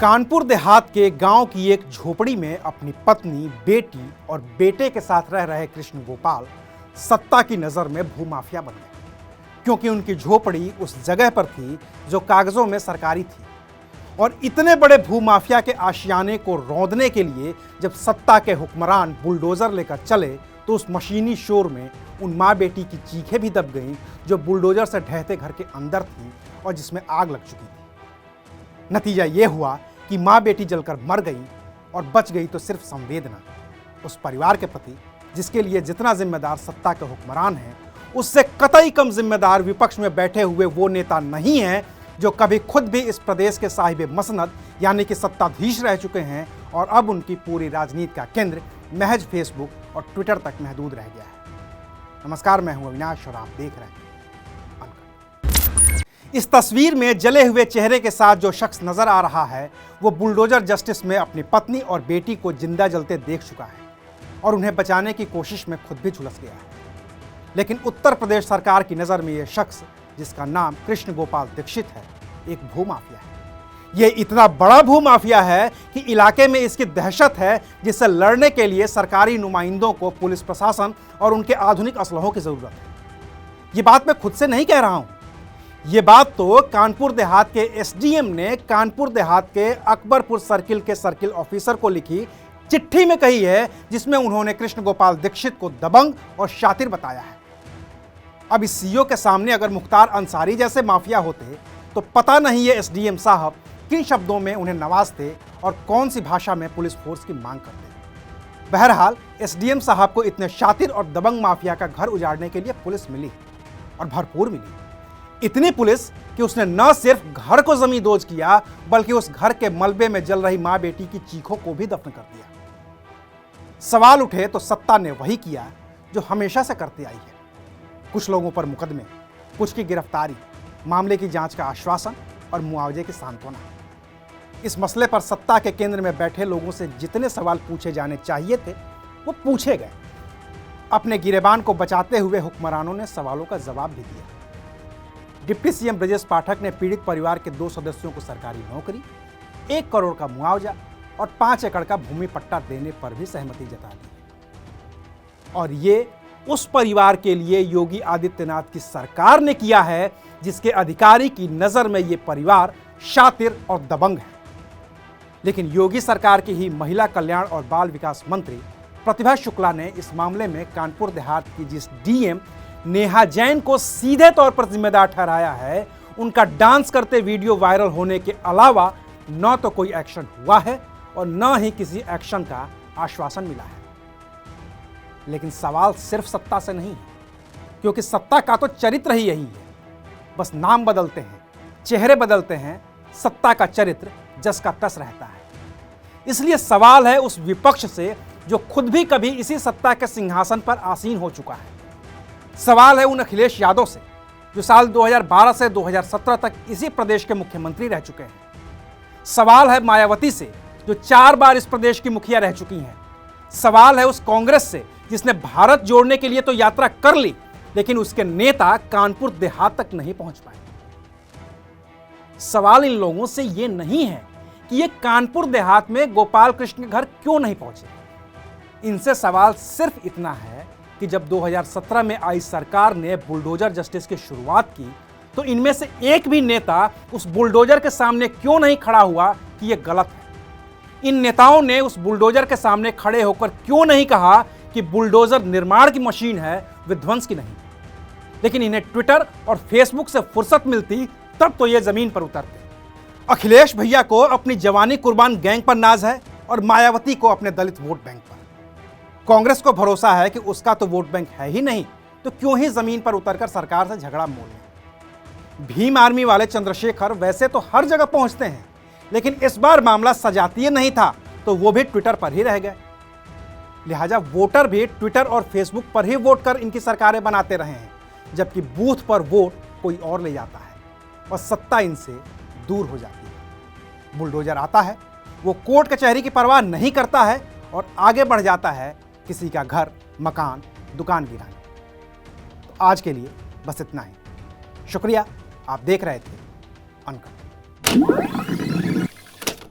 कानपुर देहात के गांव की एक झोपड़ी में अपनी पत्नी, बेटी और बेटे के साथ रह रहे कृष्ण गोपाल सत्ता की नजर में भूमाफिया बन गए, क्योंकि उनकी झोपड़ी उस जगह पर थी जो कागजों में सरकारी थी। और इतने बड़े भूमाफिया के आशियाने को रौंदने के लिए जब सत्ता के हुक्मरान बुलडोजर लेकर चले तो उस मशीनी शोर में उन माँ बेटी की चीखें भी दब गईं जो बुलडोजर से ढहते घर के अंदर थी और जिसमें आग लग चुकी थी। नतीजा ये हुआ कि माँ बेटी जलकर मर गई और बच गई तो सिर्फ संवेदना। उस परिवार के प्रति जिसके लिए जितना जिम्मेदार सत्ता के हुक्मरान हैं, उससे कतई कम जिम्मेदार विपक्ष में बैठे हुए वो नेता नहीं हैं जो कभी खुद भी इस प्रदेश के साहिब मसनद यानी कि सत्ताधीश रह चुके हैं और अब उनकी पूरी राजनीति का केंद्र महज फेसबुक और ट्विटर तक महदूद रह गया है। नमस्कार, मैं हूं अविनाश और आप देख रहे हैं अनकट। इस तस्वीर में जले हुए चेहरे के साथ जो शख्स नजर आ रहा है वो बुलडोजर जस्टिस में अपनी पत्नी और बेटी को जिंदा जलते देख चुका है और उन्हें बचाने की कोशिश में खुद भी झुलस गया है। लेकिन उत्तर प्रदेश सरकार की नज़र में यह शख्स, जिसका नाम कृष्ण गोपाल दीक्षित है, एक भूमाफिया है। यह इतना बड़ा भूमाफिया है कि इलाके में इसकी दहशत है, जिससे लड़ने के लिए सरकारी नुमाइंदों को पुलिस प्रशासन और उनके आधुनिक असलहों की जरूरत है। ये बात मैं खुद से नहीं कह रहा हूं, ये बात तो कानपुर देहात के एसडीएम ने कानपुर देहात के अकबरपुर सर्किल के सर्किल ऑफिसर को लिखी चिट्ठी में कही है, जिसमें उन्होंने कृष्ण गोपाल दीक्षित को दबंग और शातिर बताया है। अब इस सीईओ के सामने अगर मुख्तार अंसारी जैसे माफिया होते तो पता नहीं ये एसडीएम साहब किन शब्दों में उन्हें नवाजते और कौन सी भाषा में पुलिस फोर्स की मांग करते। बहरहाल एसडीएम साहब को इतने शातिर और दबंग माफिया का घर उजाड़ने के लिए पुलिस मिली और भरपूर मिली। इतनी पुलिस कि उसने न सिर्फ घर को जमींदोज किया बल्कि उस घर के मलबे में जल रही मां बेटी की चीखों को भी दफन कर दिया। सवाल उठे तो सत्ता ने वही किया जो हमेशा से करती आई है। कुछ लोगों पर मुकदमे, कुछ की गिरफ्तारी, मामले की जांच का आश्वासन और मुआवजे की सांत्वना। इस मसले पर सत्ता के केंद्र में बैठे लोगों से जितने सवाल पूछे जाने चाहिए थे वो पूछे गए। अपने गिरेबान को बचाते हुए हुक्मरानों ने सवालों का जवाब भी दिया। डिप्टी सीएम ब्रजेश पाठक ने पीड़ित परिवार के 2 सदस्यों को सरकारी नौकरी, 1 करोड़ का मुआवजा और 5 एकड़ का भूमि पट्टा देने पर भी सहमति जता दी। और ये उस परिवार के लिए योगी आदित्यनाथ की सरकार ने किया है जिसके अधिकारी की नजर में ये परिवार शातिर और दबंग है। लेकिन योगी सरकार की ही महिला कल्याण और बाल विकास मंत्री प्रतिभा शुक्ला ने इस मामले में कानपुर देहात की जिस डीएम नेहा जैन को सीधे तौर पर जिम्मेदार ठहराया है, उनका डांस करते वीडियो वायरल होने के अलावा न तो कोई एक्शन हुआ है और न ही किसी एक्शन का आश्वासन मिला है। लेकिन सवाल सिर्फ सत्ता से नहीं है, क्योंकि सत्ता का तो चरित्र ही यही है। बस नाम बदलते हैं, चेहरे बदलते हैं, सत्ता का चरित्र जस का तस रहता है। इसलिए सवाल है उस विपक्ष से जो खुद भी कभी इसी सत्ता के सिंहासन पर आसीन हो चुका है। सवाल है उन अखिलेश यादव से जो साल 2012 से 2017 तक इसी प्रदेश के मुख्यमंत्री रह चुके हैं। सवाल है मायावती से जो 4 बार इस प्रदेश की मुखिया रह चुकी हैं। सवाल है उस कांग्रेस से जिसने भारत जोड़ने के लिए तो यात्रा कर ली, लेकिन उसके नेता कानपुर देहात तक नहीं पहुंच पाए। सवाल इन लोगों से यह नहीं है कि ये कानपुर देहात में गोपाल कृष्ण के घर क्यों नहीं पहुंचे। इनसे सवाल सिर्फ इतना है कि जब 2017 में आई सरकार ने बुलडोजर जस्टिस की शुरुआत की तो इनमें से एक भी नेता उस बुलडोजर के सामने क्यों नहीं खड़ा हुआ कि यह गलत है। इन नेताओं ने उस बुलडोजर के सामने खड़े होकर क्यों नहीं कहा कि बुलडोजर निर्माण की मशीन है, विध्वंस की नहीं। लेकिन इन्हें ट्विटर और फेसबुक से फुर्सत मिलती तब तो ये जमीन पर उतरते। अखिलेश भैया को अपनी जवानी कुर्बान गैंग पर नाज है और मायावती को अपने दलित वोट बैंक पर। कांग्रेस को भरोसा है कि उसका तो वोट बैंक है ही नहीं, तो क्यों ही जमीन पर उतरकर सरकार से झगड़ा मोल लें। भीम आर्मी वाले चंद्रशेखर वैसे तो हर जगह पहुंचते हैं, लेकिन इस बार मामला सजातीय नहीं था तो वो भी ट्विटर पर ही रह गए। लिहाजा वोटर भी ट्विटर और फेसबुक पर ही वोट कर इनकी सरकारें बनाते रहे हैं, जबकि बूथ पर वोट कोई और ले जाता है और सत्ता इनसे दूर हो जाती है। बुलडोजर आता है, वो कोर्ट कचहरी की परवाह नहीं करता है और आगे बढ़ जाता है किसी का घर, मकान, दुकान गिराने। तो आज के लिए बस इतना ही। शुक्रिया, आप देख रहे थे अनकट।